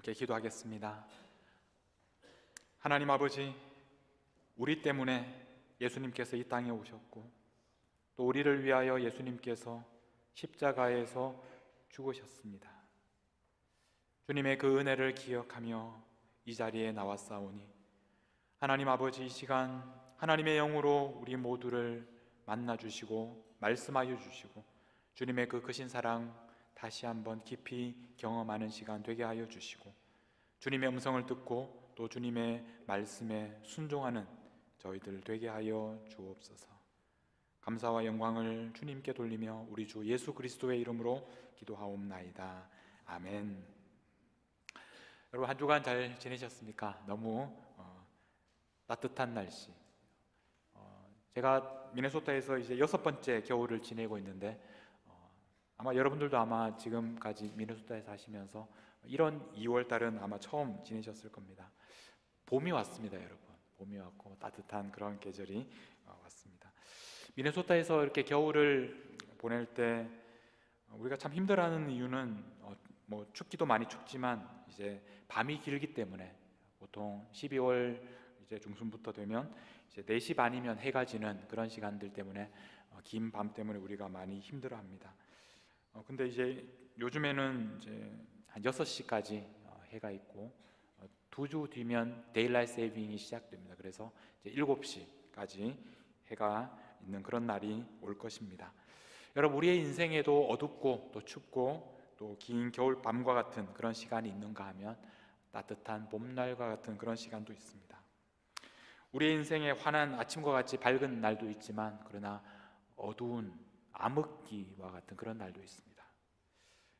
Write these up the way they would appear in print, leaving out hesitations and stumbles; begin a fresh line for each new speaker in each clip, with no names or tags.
함께 기도하겠습니다. 하나님 아버지, 우리 때문에 예수님께서 이 땅에 오셨고 또 우리를 위하여 예수님께서 십자가에서 죽으셨습니다. 주님의 그 은혜를 기억하며 이 자리에 나왔사오니 하나님 아버지, 이 시간 하나님의 영으로 우리 모두를 만나 주시고 말씀하여 주시고 주님의 그 크신 사랑 다시 한번 깊이 경험하는 시간 되게 하여 주시고 주님의 음성을 듣고 또 주님의 말씀에 순종하는 저희들 되게 하여 주옵소서. 감사와 영광을 주님께 돌리며 우리 주 예수 그리스도의 이름으로 기도하옵나이다. 아멘. 여러분, 한 주간 잘 지내셨습니까? 너무 따뜻한 날씨. 제가 미네소타에서 이제 6번째 겨울을 지내고 있는데 아마 여러분들도 아마 지금까지 미네소타에 사시면서 이런 2월 달은 아마 처음 지내셨을 겁니다. 봄이 왔습니다, 여러분. 봄이 왔고 따뜻한 그런 계절이 왔습니다. 미네소타에서 이렇게 겨울을 보낼 때 우리가 참 힘들어하는 이유는 뭐 춥기도 많이 춥지만 이제 밤이 길기 때문에 보통 12월 이제 중순부터 되면 이제 4시 반이면 해가 지는 그런 시간들 때문에 긴 밤 때문에 우리가 많이 힘들어합니다. 근데 이제 요즘에는 이제 한 6시까지 해가 있고 2주 뒤면 데일라이트 세이빙이 시작됩니다. 그래서 이제 7시까지 해가 있는 그런 날이 올 것입니다. 여러분, 우리의 인생에도 어둡고 또 춥고 또 긴 겨울 밤과 같은 그런 시간이 있는가 하면 따뜻한 봄날과 같은 그런 시간도 있습니다. 우리의 인생에 환한 아침과 같이 밝은 날도 있지만 그러나 어두운 암흑기와 같은 그런 날도 있습니다.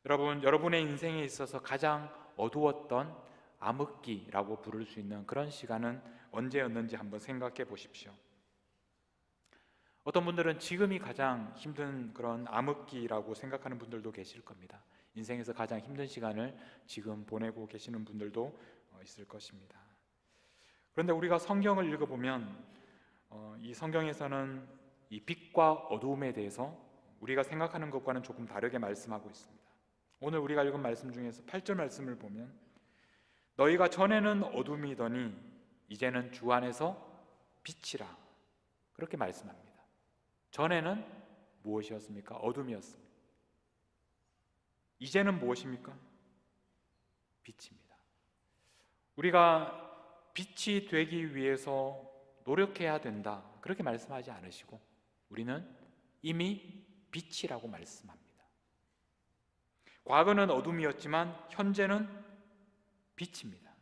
여러분, 여러분의 인생에 있어서 가장 어두웠던 암흑기라고 부를 수 있는 그런 시간은 언제였는지 한번 생각해 보십시오. 어떤 분들은 지금이 가장 힘든 그런 암흑기라고 생각하는 분들도 계실 겁니다. 인생에서 가장 힘든 시간을 지금 보내고 계시는 분들도 있을 것입니다. 그런데 우리가 성경을 읽어보면 이 성경에서는 이 빛과 어두움에 대해서 우리가 생각하는 것과는 조금 다르게 말씀하고 있습니다. 오늘 우리가 읽은 말씀 중에서 8절 말씀을 보면 너희가 전에는 어둠이더니 이제는 주 안에서 빛이라 그렇게 말씀합니다. 전에는 무엇이었습니까? 어둠이었습니다. 이제는 무엇입니까? 빛입니다. 우리가 빛이 되기 위해서 노력해야 된다 그렇게 말씀하지 않으시고 우리는 이미 빛이라고 말씀합니다. 과거는 어둠이었지만 현재는 빛입니다.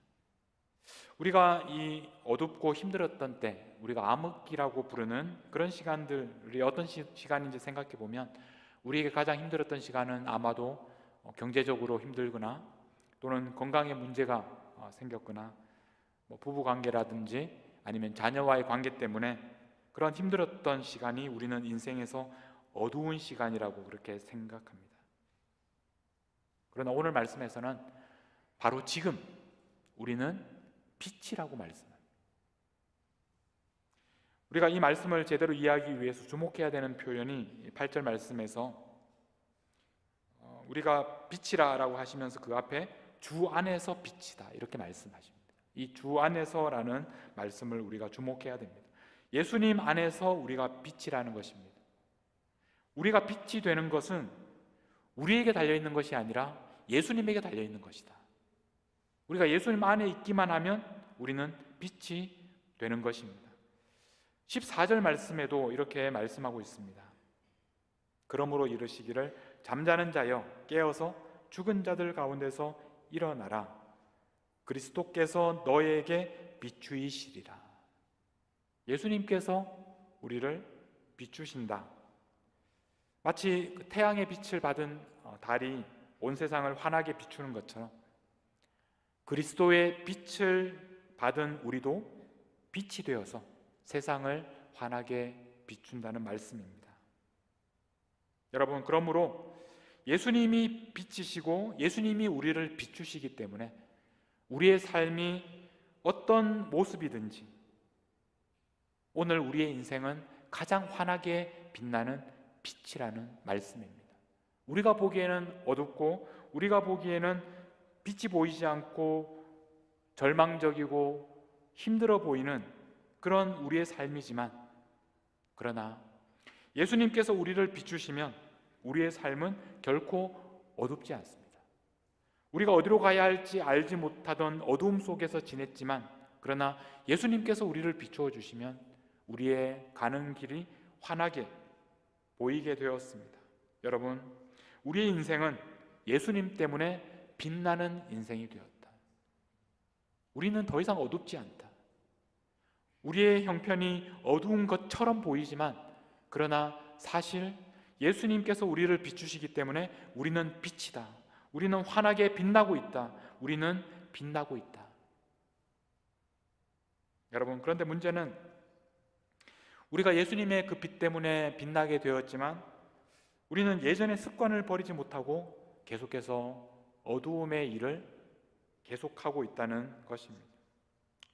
우리가 이 어둡고 힘들었던 때 우리가 암흑기라고 부르는 그런 시간들이 어떤 시간인지 생각해 보면 우리에게 가장 힘들었던 시간은 아마도 경제적으로 힘들거나 또는 건강에 문제가 생겼거나 뭐 부부관계라든지 아니면 자녀와의 관계 때문에 그런 힘들었던 시간이 우리는 인생에서 어두운 시간이라고 그렇게 생각합니다. 그러나 오늘 말씀에서는 바로 지금 우리는 빛이라고 말씀합니다. 우리가 이 말씀을 제대로 이해하기 위해서 주목해야 되는 표현이 8절 말씀에서 우리가 빛이라고 하시면서 그 앞에 주 안에서 빛이다 이렇게 말씀하십니다. 이 주 안에서라는 말씀을 우리가 주목해야 됩니다. 예수님 안에서 우리가 빛이라는 것입니다. 우리가 빛이 되는 것은 우리에게 달려있는 것이 아니라 예수님에게 달려있는 것이다. 우리가 예수님 안에 있기만 하면 우리는 빛이 되는 것입니다. 14절 말씀에도 이렇게 말씀하고 있습니다. 그러므로 이르시기를 잠자는 자여 깨어서 죽은 자들 가운데서 일어나라. 그리스도께서 너에게 비추이시리라. 예수님께서 우리를 비추신다. 마치 태양의 빛을 받은 달이 온 세상을 환하게 비추는 것처럼 그리스도의 빛을 받은 우리도 빛이 되어서 세상을 환하게 비춘다는 말씀입니다. 여러분, 그러므로 예수님이 빛이시고 예수님이 우리를 비추시기 때문에 우리의 삶이 어떤 모습이든지 오늘 우리의 인생은 가장 환하게 빛나는 빛이라는 말씀입니다. 우리가 보기에는 어둡고 우리가 보기에는 빛이 보이지 않고 절망적이고 힘들어 보이는 그런 우리의 삶이지만, 그러나 예수님께서 우리를 비추시면 우리의 삶은 결코 어둡지 않습니다. 우리가 어디로 가야 할지 알지 못하던 어두움 속에서 지냈지만, 그러나 예수님께서 우리를 비추어 주시면 우리의 가는 길이 환하게 보이게 되었습니다. 여러분, 우리의 인생은 예수님 때문에 빛나는 인생이 되었다. 우리는 더 이상 어둡지 않다. 우리의 형편이 어두운 것처럼 보이지만, 그러나 사실 예수님께서 우리를 비추시기 때문에 우리는 빛이다. 우리는 환하게 빛나고 있다. 우리는 빛나고 있다. 여러분, 그런데 문제는 우리가 예수님의 그 빛 때문에 빛나게 되었지만, 우리는 예전의 습관을 버리지 못하고 계속해서 어두움의 일을 계속하고 있다는 것입니다.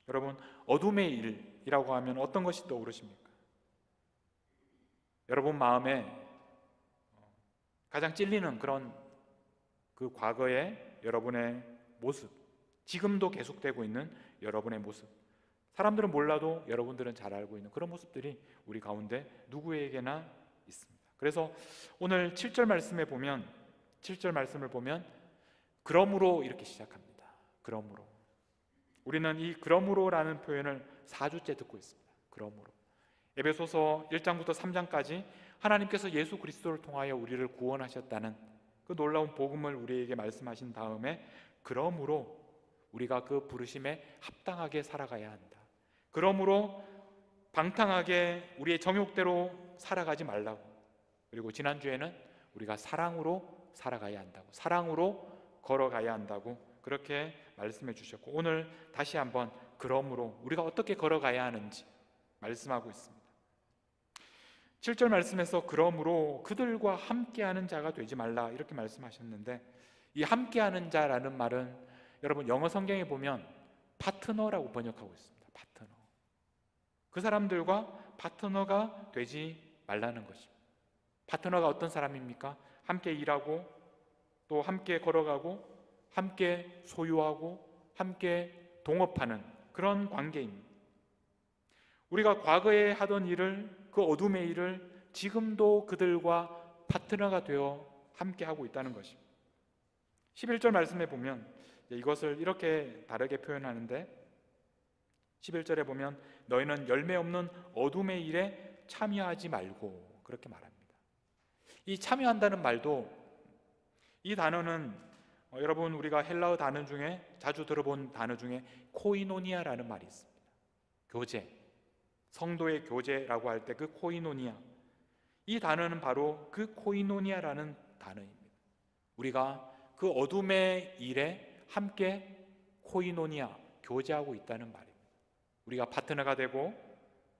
여러분, 어둠의 일이라고 하면 어떤 것이 떠오르십니까? 여러분 마음에 가장 찔리는 그런 그 과거의 여러분의 모습, 지금도 계속되고 있는 여러분의 모습, 사람들은 몰라도 여러분들은 잘 알고 있는 그런 모습들이 우리 가운데 누구에게나 있습니다. 그래서 오늘 7절 말씀을 보면 그러므로 이렇게 시작합니다. 그러므로. 우리는 이 그러므로라는 표현을 4주째 듣고 있습니다. 그러므로. 에베소서 1장부터 3장까지 하나님께서 예수 그리스도를 통하여 우리를 구원하셨다는 그 놀라운 복음을 우리에게 말씀하신 다음에, 그러므로 우리가 그 부르심에 합당하게 살아가야 한다. 그러므로 방탕하게 우리의 정욕대로 살아가지 말라고. 그리고 지난주에는 우리가 사랑으로 살아가야 한다고, 사랑으로 걸어가야 한다고 그렇게 말씀해 주셨고, 오늘 다시 한번 그러므로 우리가 어떻게 걸어가야 하는지 말씀하고 있습니다. 7절 말씀에서 그러므로 그들과 함께하는 자가 되지 말라 이렇게 말씀하셨는데, 이 함께하는 자라는 말은 여러분 영어 성경에 보면 파트너라고 번역하고 있습니다. 파트너. 그 사람들과 파트너가 되지 말라는 것입니다. 파트너가 어떤 사람입니까? 함께 일하고 또 함께 걸어가고 함께 소유하고 함께 동업하는 그런 관계입니다. 우리가 과거에 하던 일을, 그 어둠의 일을 지금도 그들과 파트너가 되어 함께하고 있다는 것입니다. 11절 말씀에 보면 이것을 이렇게 다르게 표현하는데, 11절에 보면 너희는 열매 없는 어둠의 일에 참여하지 말고 그렇게 말합니다. 이 참여한다는 말도, 이 단어는 여러분 우리가 헬라어 단어 중에 자주 들어본 단어 중에 코이노니아라는 말이 있습니다. 교제, 성도의 교제라고 할 때 그 코이노니아, 이 단어는 바로 그 코이노니아라는 단어입니다. 우리가 그 어둠의 일에 함께 코이노니아, 교제하고 있다는 말입니다. 우리가 파트너가 되고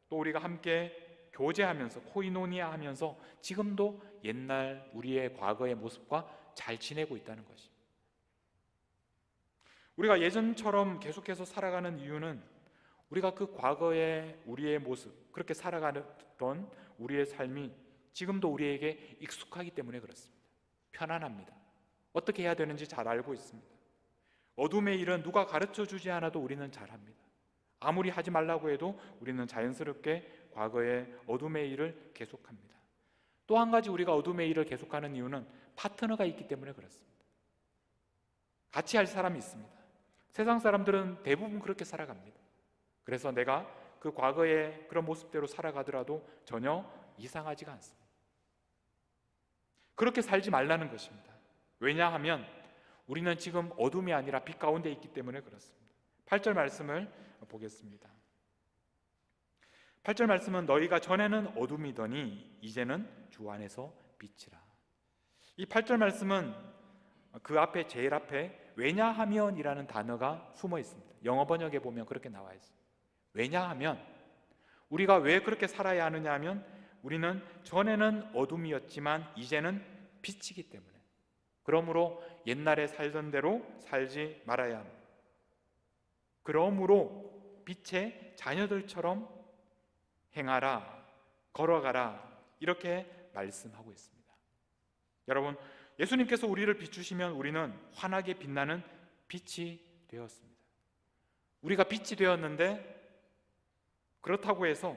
또 우리가 함께 교제하면서 코이노니아 하면서 지금도 옛날 우리의 과거의 모습과 잘 지내고 있다는 것입니다. 우리가 예전처럼 계속해서 살아가는 이유는 우리가 그 과거의 우리의 모습, 그렇게 살아가던 우리의 삶이 지금도 우리에게 익숙하기 때문에 그렇습니다. 편안합니다. 어떻게 해야 되는지 잘 알고 있습니다. 어둠의 일은 누가 가르쳐 주지 않아도 우리는 잘합니다. 아무리 하지 말라고 해도 우리는 자연스럽게 과거의 어둠의 일을 계속합니다. 또 한 가지 우리가 어둠의 일을 계속하는 이유는 파트너가 있기 때문에 그렇습니다. 같이 할 사람이 있습니다. 세상 사람들은 대부분 그렇게 살아갑니다. 그래서 내가 그 과거의 그런 모습대로 살아가더라도 전혀 이상하지가 않습니다. 그렇게 살지 말라는 것입니다. 왜냐하면 우리는 지금 어둠이 아니라 빛 가운데 있기 때문에 그렇습니다. 8절 말씀을 보겠습니다. 8절 말씀은 너희가 전에는 어둠이더니 이제는 주 안에서 빛이라. 이 8절 말씀은 그 앞에, 제일 앞에 왜냐하면이라는 단어가 숨어 있습니다. 영어 번역에 보면 그렇게 나와 있습니다. 왜냐하면, 우리가 왜 그렇게 살아야 하느냐 하면 우리는 전에는 어둠이었지만 이제는 빛이기 때문에, 그러므로 옛날에 살던 대로 살지 말아야 합니다. 그러므로 빛의 자녀들처럼 행하라, 걸어가라 이렇게 말씀하고 있습니다. 여러분, 예수님께서 우리를 비추시면 우리는 환하게 빛나는 빛이 되었습니다. 우리가 빛이 되었는데 그렇다고 해서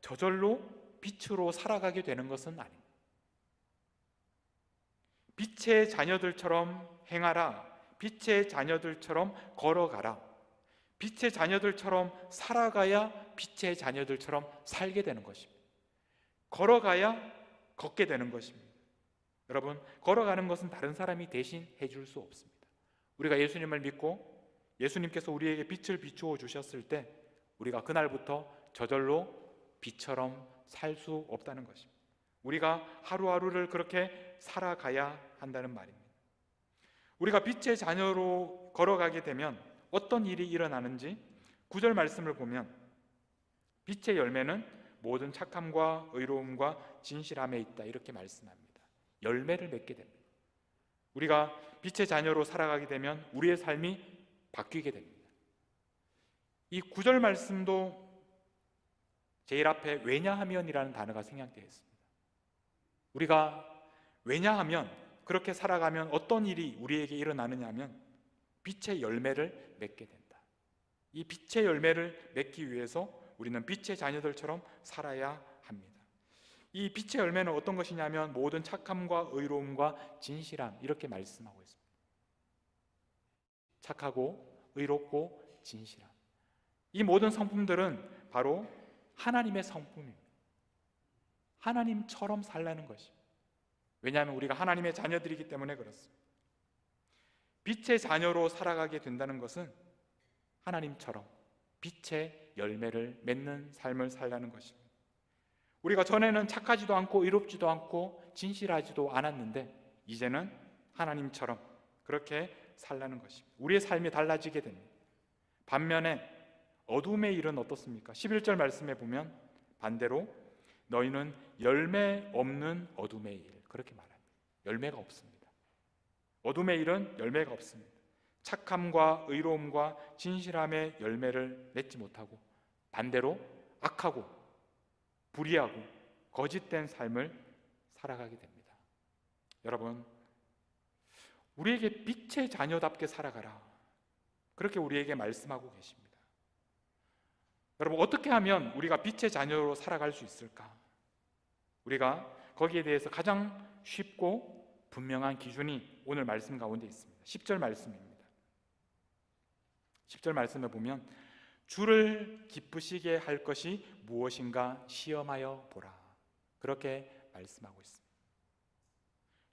저절로 빛으로 살아가게 되는 것은 아닙니다. 빛의 자녀들처럼 행하라. 빛의 자녀들처럼 걸어가라. 빛의 자녀들처럼 살아가야 빛의 자녀들처럼 살게 되는 것입니다. 걸어가야 걷게 되는 것입니다. 여러분, 걸어가는 것은 다른 사람이 대신 해줄 수 없습니다. 우리가 예수님을 믿고 예수님께서 우리에게 빛을 비추어 주셨을 때 우리가 그날부터 저절로 빛처럼 살 수 없다는 것입니다. 우리가 하루하루를 그렇게 살아가야 한다는 말입니다. 우리가 빛의 자녀로 걸어가게 되면 어떤 일이 일어나는지 9절 말씀을 보면 빛의 열매는 모든 착함과 의로움과 진실함에 있다 이렇게 말씀합니다. 열매를 맺게 됩니다. 우리가 빛의 자녀로 살아가게 되면 우리의 삶이 바뀌게 됩니다. 이 9절 말씀도 제일 앞에 왜냐하면이라는 단어가 생략되어 있습니다. 우리가 왜냐하면 그렇게 살아가면 어떤 일이 우리에게 일어나느냐 하면 빛의 열매를 맺게 된다. 이 빛의 열매를 맺기 위해서 우리는 빛의 자녀들처럼 살아야 합니다. 이 빛의 열매는 어떤 것이냐면 모든 착함과 의로움과 진실함 이렇게 말씀하고 있습니다. 착하고 의롭고 진실함. 이 모든 성품들은 바로 하나님의 성품입니다. 하나님처럼 살라는 것입니다. 왜냐하면 우리가 하나님의 자녀들이기 때문에 그렇습니다. 빛의 자녀로 살아가게 된다는 것은 하나님처럼 빛의 열매를 맺는 삶을 살라는 것입니다. 우리가 전에는 착하지도 않고 의롭지도 않고 진실하지도 않았는데 이제는 하나님처럼 그렇게 살라는 것입니다. 우리의 삶이 달라지게 됩니다. 반면에 어둠의 일은 어떻습니까? 11절 말씀에 보면 반대로 너희는 열매 없는 어둠의 일 그렇게 말합니다. 열매가 없습니다. 어둠의 일은 열매가 없습니다. 착함과 의로움과 진실함의 열매를 맺지 못하고 반대로 악하고 불의하고 거짓된 삶을 살아가게 됩니다. 여러분, 우리에게 빛의 자녀답게 살아가라 그렇게 우리에게 말씀하고 계십니다. 여러분, 어떻게 하면 우리가 빛의 자녀로 살아갈 수 있을까? 우리가 거기에 대해서 가장 쉽고 분명한 기준이 오늘 말씀 가운데 있습니다. 10절 말씀입니다. 10절 말씀에 보면 주를 기쁘시게 할 것이 무엇인가 시험하여 보라 그렇게 말씀하고 있습니다.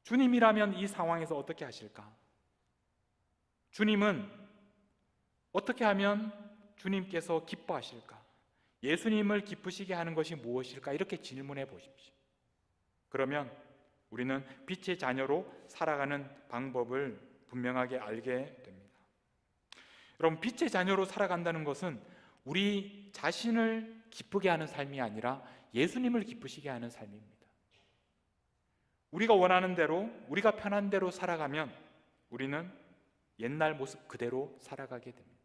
주님이라면 이 상황에서 어떻게 하실까? 주님은 어떻게 하면 주님께서 기뻐하실까? 예수님을 기쁘시게 하는 것이 무엇일까? 이렇게 질문해 보십시오. 그러면 우리는 빛의 자녀로 살아가는 방법을 분명하게 알게 됩니다. 여러분, 빛의 자녀로 살아간다는 것은 우리 자신을 기쁘게 하는 삶이 아니라 예수님을 기쁘시게 하는 삶입니다. 우리가 원하는 대로, 우리가 편한 대로 살아가면 우리는 옛날 모습 그대로 살아가게 됩니다.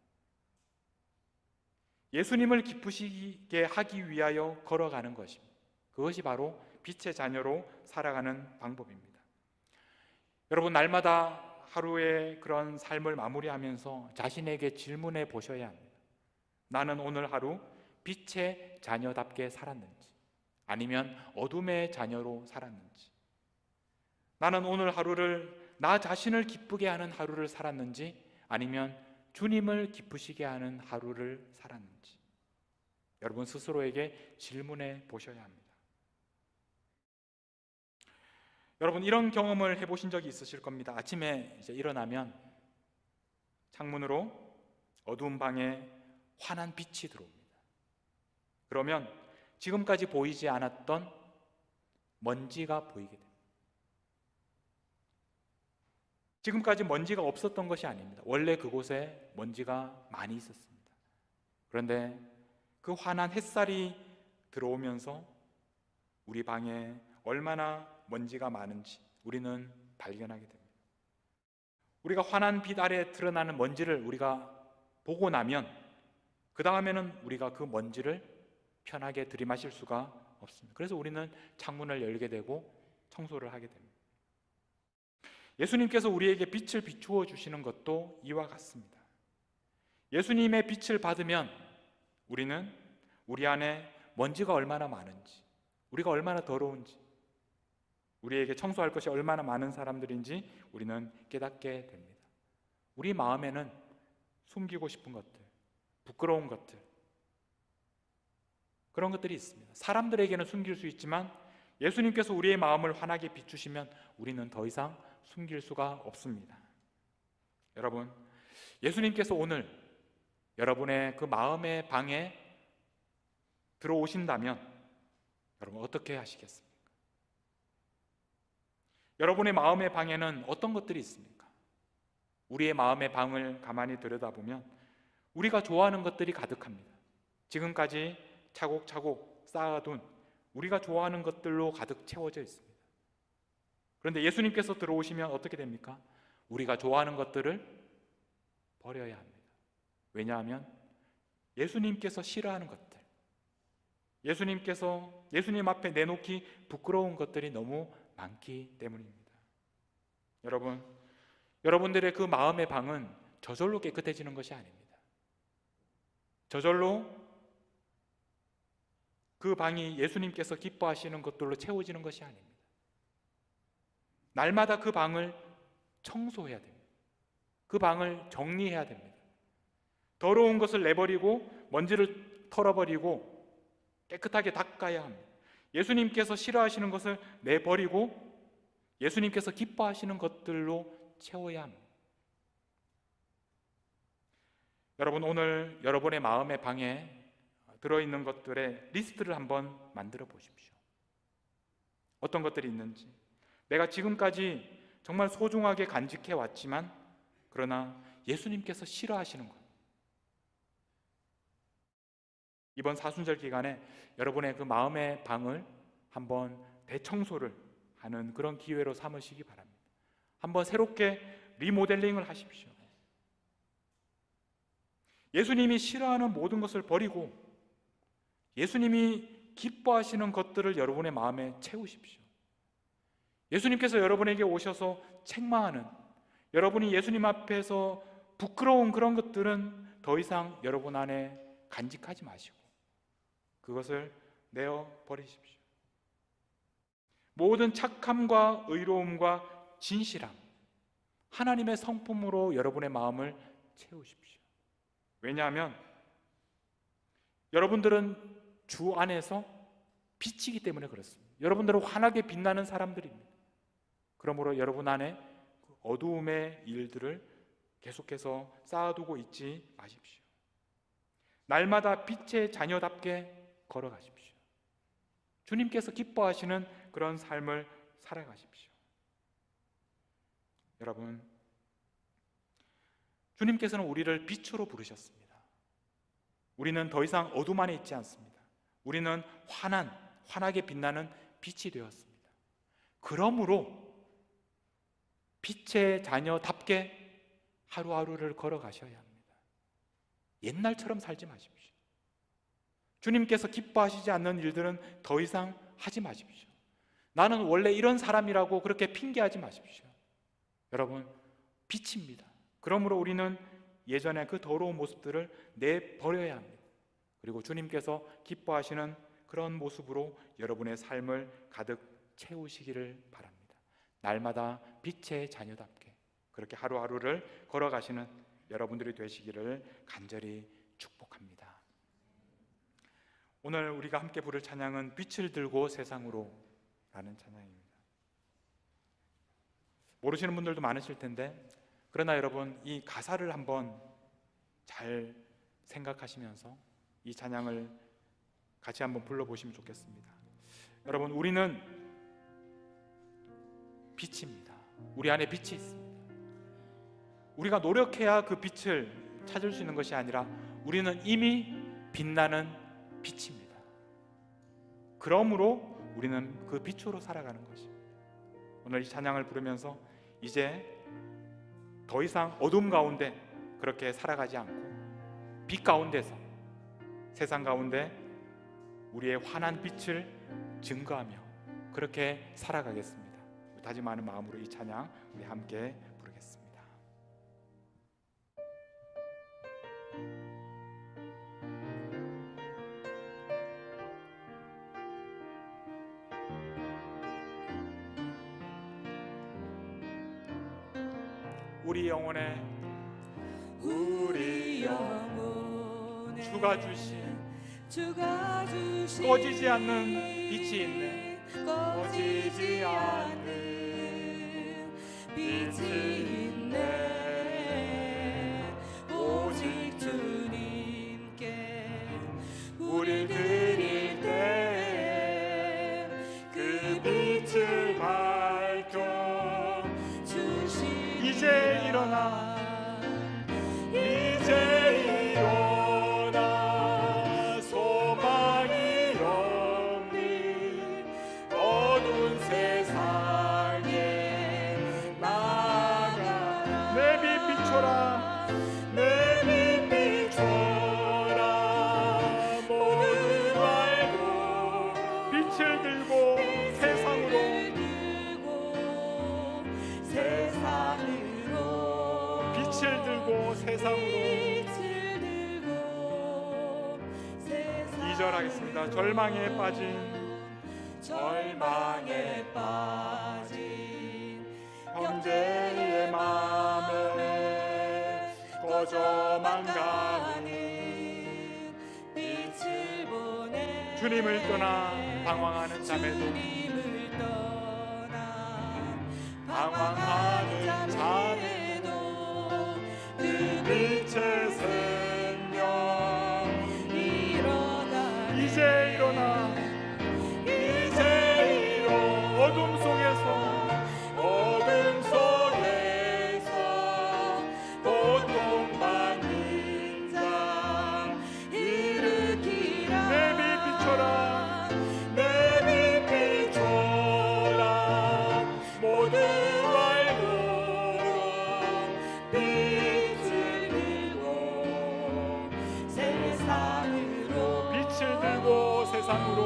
예수님을 기쁘시게 하기 위하여 걸어가는 것입니다. 그것이 바로 빛의 자녀로 살아가는 방법입니다. 여러분, 날마다 하루의 그런 삶을 마무리하면서 자신에게 질문해 보셔야 합니다. 나는 오늘 하루 빛의 자녀답게 살았는지 아니면 어둠의 자녀로 살았는지, 나는 오늘 하루를 나 자신을 기쁘게 하는 하루를 살았는지 아니면 주님을 기쁘시게 하는 하루를 살았는지 여러분 스스로에게 질문해 보셔야 합니다. 여러분, 이런 경험을 해보신 적이 있으실 겁니다. 아침에 이제 일어나면 창문으로 어두운 방에 환한 빛이 들어옵니다. 그러면 지금까지 보이지 않았던 먼지가 보이게 됩니다. 지금까지 먼지가 없었던 것이 아닙니다. 원래 그곳에 먼지가 많이 있었습니다. 그런데 그 환한 햇살이 들어오면서 우리 방에 얼마나 먼지가 많은지 우리는 발견하게 됩니다. 우리가 환한 빛 아래 드러나는 먼지를 우리가 보고 나면 그 다음에는 우리가 그 먼지를 편하게 들이마실 수가 없습니다. 그래서 우리는 창문을 열게 되고 청소를 하게 됩니다. 예수님께서 우리에게 빛을 비추어 주시는 것도 이와 같습니다. 예수님의 빛을 받으면 우리는 우리 안에 먼지가 얼마나 많은지, 우리가 얼마나 더러운지, 우리에게 청소할 것이 얼마나 많은 사람들인지 우리는 깨닫게 됩니다. 우리 마음에는 숨기고 싶은 것들, 부끄러운 것들, 그런 것들이 있습니다. 사람들에게는 숨길 수 있지만 예수님께서 우리의 마음을 환하게 비추시면 우리는 더 이상 숨길 수가 없습니다. 여러분, 예수님께서 오늘 여러분의 그 마음의 방에 들어오신다면 여러분 어떻게 하시겠습니까? 여러분의 마음의 방에는 어떤 것들이 있습니까? 우리의 마음의 방을 가만히 들여다보면 우리가 좋아하는 것들이 가득합니다. 지금까지 차곡차곡 쌓아둔 우리가 좋아하는 것들로 가득 채워져 있습니다. 그런데 예수님께서 들어오시면 어떻게 됩니까? 우리가 좋아하는 것들을 버려야 합니다. 왜냐하면 예수님께서 싫어하는 것들, 예수님 앞에 내놓기 부끄러운 것들이 너무 많기 때문입니다. 여러분, 여러분들의 그 마음의 방은 저절로 깨끗해지는 것이 아닙니다. 저절로 그 방이 예수님께서 기뻐하시는 것들로 채워지는 것이 아닙니다. 날마다 그 방을 청소해야 됩니다. 그 방을 정리해야 됩니다. 더러운 것을 내버리고 먼지를 털어버리고 깨끗하게 닦아야 합니다. 예수님께서 싫어하시는 것을 내버리고 예수님께서 기뻐하시는 것들로 채워야 합니다. 여러분, 오늘 여러분의 마음의 방에 들어있는 것들의 리스트를 한번 만들어 보십시오. 어떤 것들이 있는지, 내가 지금까지 정말 소중하게 간직해 왔지만 그러나 예수님께서 싫어하시는 것, 이번 사순절 기간에 여러분의 그 마음의 방을 한번 대청소를 하는 그런 기회로 삼으시기 바랍니다. 한번 새롭게 리모델링을 하십시오. 예수님이 싫어하는 모든 것을 버리고 예수님이 기뻐하시는 것들을 여러분의 마음에 채우십시오. 예수님께서 여러분에게 오셔서 책망하는, 여러분이 예수님 앞에서 부끄러운 그런 것들은 더 이상 여러분 안에 간직하지 마시고 그것을 내어 버리십시오. 모든 착함과 의로움과 진실함, 하나님의 성품으로 여러분의 마음을 채우십시오. 왜냐하면 여러분들은 주 안에서 빛이기 때문에 그렇습니다. 여러분들은 환하게 빛나는 사람들입니다. 그러므로 여러분 안에 어두움의 일들을 계속해서 쌓아두고 있지 마십시오. 날마다 빛의 자녀답게 걸어가십시오. 주님께서 기뻐하시는 그런 삶을 살아가십시오. 여러분, 주님께서는 우리를 빛으로 부르셨습니다. 우리는 더 이상 어둠 안에 있지 않습니다. 우리는 환하게 빛나는 빛이 되었습니다. 그러므로 빛의 자녀답게 하루하루를 걸어가셔야 합니다. 옛날처럼 살지 마십시오. 주님께서 기뻐하시지 않는 일들은 더 이상 하지 마십시오. 나는 원래 이런 사람이라고 그렇게 핑계하지 마십시오. 여러분, 빛입니다. 그러므로 우리는 예전의 그 더러운 모습들을 내버려야 합니다. 그리고 주님께서 기뻐하시는 그런 모습으로 여러분의 삶을 가득 채우시기를 바랍니다. 날마다 빛의 자녀답게 그렇게 하루하루를 걸어가시는 여러분들이 되시기를 간절히 축복합니다. 오늘 우리가 함께 부를 찬양은 빛을 들고 세상으로 라는 찬양입니다. 모르시는 분들도 많으실 텐데 그러나 여러분, 이 가사를 한번 잘 생각하시면서 이 찬양을 같이 한번 불러보시면 좋겠습니다. 여러분, 우리는 빛입니다. 우리 안에 빛이 있습니다. 우리가 노력해야 그 빛을 찾을 수 있는 것이 아니라 우리는 이미 빛나는 빛입니다. 그러므로 우리는 그 빛으로 살아가는 것입니다. 오늘 이 찬양을 부르면서 이제 더 이상 어둠 가운데 그렇게 살아가지 않고 빛 가운데서 세상 가운데 우리의 환한 빛을 증거하며 그렇게 살아가겠습니다. 다짐하는 마음으로 이 찬양 우리 함께 부르겠습니다. 우리 영혼에 주가 주신 꺼지지 않는 빛이 있네. 꺼지지 않는 빛이 있네. 오직 주님께 우릴 드릴 때 그 빛을 밝혀 주시니 이제 일어나 소망이 없는 어두운 세상에 나가라. 내 빛 비춰라. 내 빛 비춰라. 모두 알고 빛을 들고 세상으로 빛을 들고 세상으로 2절 하겠습니다. 절망에 빠진 형제의 마음에 꺼져만 가는 빛을 보내. 주님을 떠나 방황하는 자매도 그 빛의 생명 이제 일어나 어둠 속에서 고통받는 자 일으키라. 내 빛 비춰라. 내 빛 비춰라. 모두 알고 빛을 들고 세상으로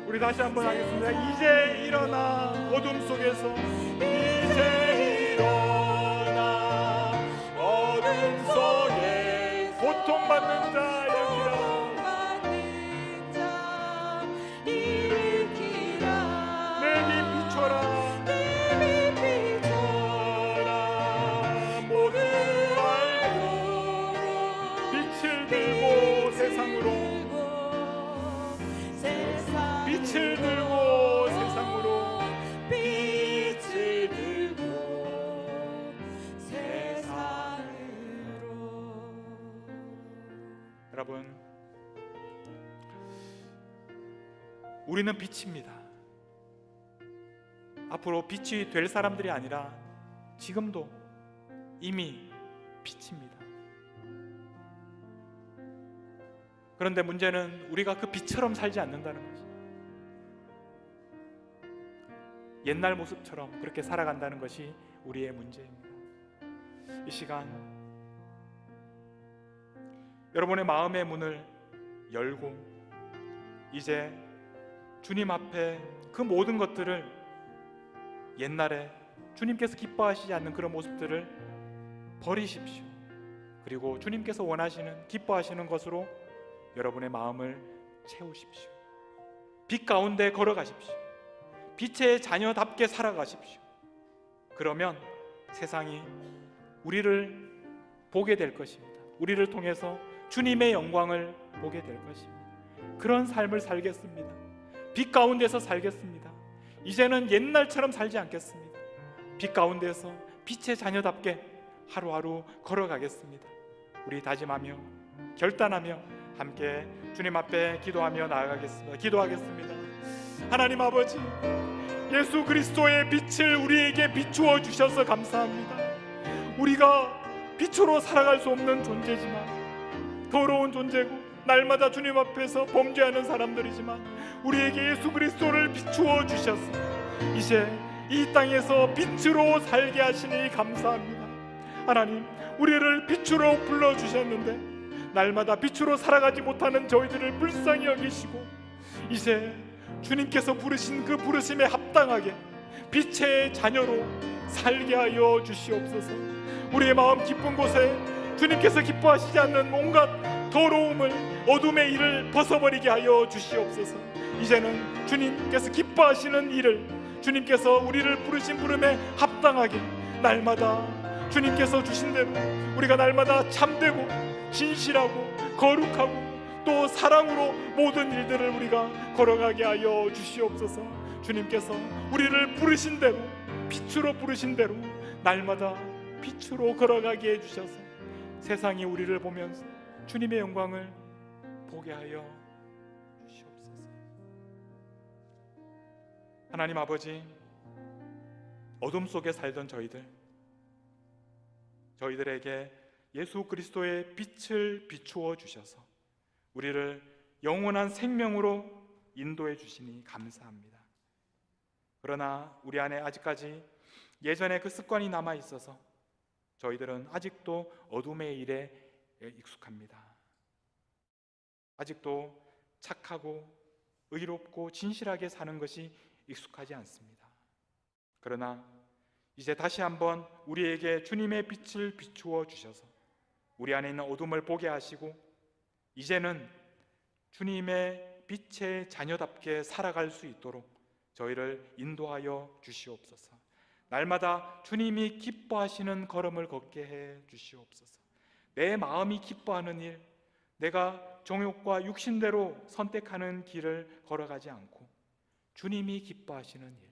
우리 다시 한번 하겠습니다. 이제 일어나 어둠 속에서 이제 일어나 어둠 속에 고통받는 자 일으키라. 내 빛 비춰라. 모두 알고 빛을 들고 세상으로 빛을 들고 세상으로 여러분, 우리는 빛입니다. 앞으로 빛이 될 사람들이 아니라 지금도 이미 빛입니다. 그런데 문제는 우리가 그 빛처럼 살지 않는다는 것이, 옛날 모습처럼 그렇게 살아간다는 것이 우리의 문제입니다. 이 시간 여러분의 마음의 문을 열고 이제 주님 앞에 그 모든 것들을, 옛날에 주님께서 기뻐하시지 않는 그런 모습들을 버리십시오. 그리고 주님께서 원하시는, 기뻐하시는 것으로 여러분의 마음을 채우십시오. 빛 가운데 걸어가십시오. 빛의 자녀답게 살아가십시오. 그러면 세상이 우리를 보게 될 것입니다. 우리를 통해서 주님의 영광을 보게 될 것입니다. 그런 삶을 살겠습니다. 빛 가운데서 살겠습니다. 이제는 옛날처럼 살지 않겠습니다. 빛 가운데서 빛의 자녀답게 하루하루 걸어가겠습니다. 우리 다짐하며 결단하며 함께 주님 앞에 기도하며 나아가겠습니다. 기도하겠습니다. 하나님 아버지, 예수 그리스도의 빛을 우리에게 비추어 주셔서 감사합니다. 우리가 빛으로 살아갈 수 없는 존재지만, 더러운 존재고 날마다 주님 앞에서 범죄하는 사람들이지만, 우리에게 예수 그리스도를 비추어 주셔서 이제 이 땅에서 빛으로 살게 하시니 감사합니다. 하나님, 우리를 빛으로 불러주셨는데 날마다 빛으로 살아가지 못하는 저희들을 불쌍히 여기시고 이제 주님께서 부르신 그 부르심에 합당하게 빛의 자녀로 살게 하여 주시옵소서. 우리의 마음 깊은 곳에 주님께서 기뻐하시지 않는 온갖 더러움을, 어둠의 일을 벗어버리게 하여 주시옵소서. 이제는 주님께서 기뻐하시는 일을, 주님께서 우리를 부르신 부름에 합당하게 날마다 주님께서 주신 대로 우리가 날마다 참되고 진실하고 거룩하고 또 사랑으로 모든 일들을 우리가 걸어가게 하여 주시옵소서. 주님께서 우리를 부르신 대로, 빛으로 부르신 대로 날마다 빛으로 걸어가게 해주셔서 세상이 우리를 보면서 주님의 영광을 보게 하여 주시옵소서. 하나님 아버지, 어둠 속에 살던 저희들에게 예수 그리스도의 빛을 비추어 주셔서 우리를 영원한 생명으로 인도해 주시니 감사합니다. 그러나 우리 안에 아직까지 예전의 그 습관이 남아 있어서 저희들은 아직도 어둠의 일에 익숙합니다. 아직도 착하고 의롭고 진실하게 사는 것이 익숙하지 않습니다. 그러나 이제 다시 한번 우리에게 주님의 빛을 비추어 주셔서 우리 안에 있는 어둠을 보게 하시고 이제는 주님의 빛의 자녀답게 살아갈 수 있도록 저희를 인도하여 주시옵소서. 날마다 주님이 기뻐하시는 걸음을 걷게 해 주시옵소서. 내 마음이 기뻐하는 일, 내가 정욕과 육신대로 선택하는 길을 걸어가지 않고 주님이 기뻐하시는 일,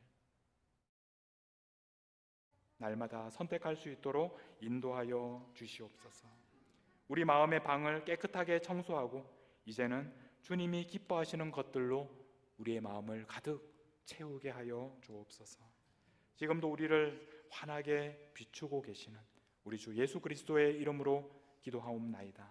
날마다 선택할 수 있도록 인도하여 주시옵소서. 우리 마음의 방을 깨끗하게 청소하고 이제는 주님이 기뻐하시는 것들로 우리의 마음을 가득 채우게 하여 주옵소서. 지금도 우리를 환하게 비추고 계시는 우리 주 예수 그리스도의 이름으로 기도하옵나이다.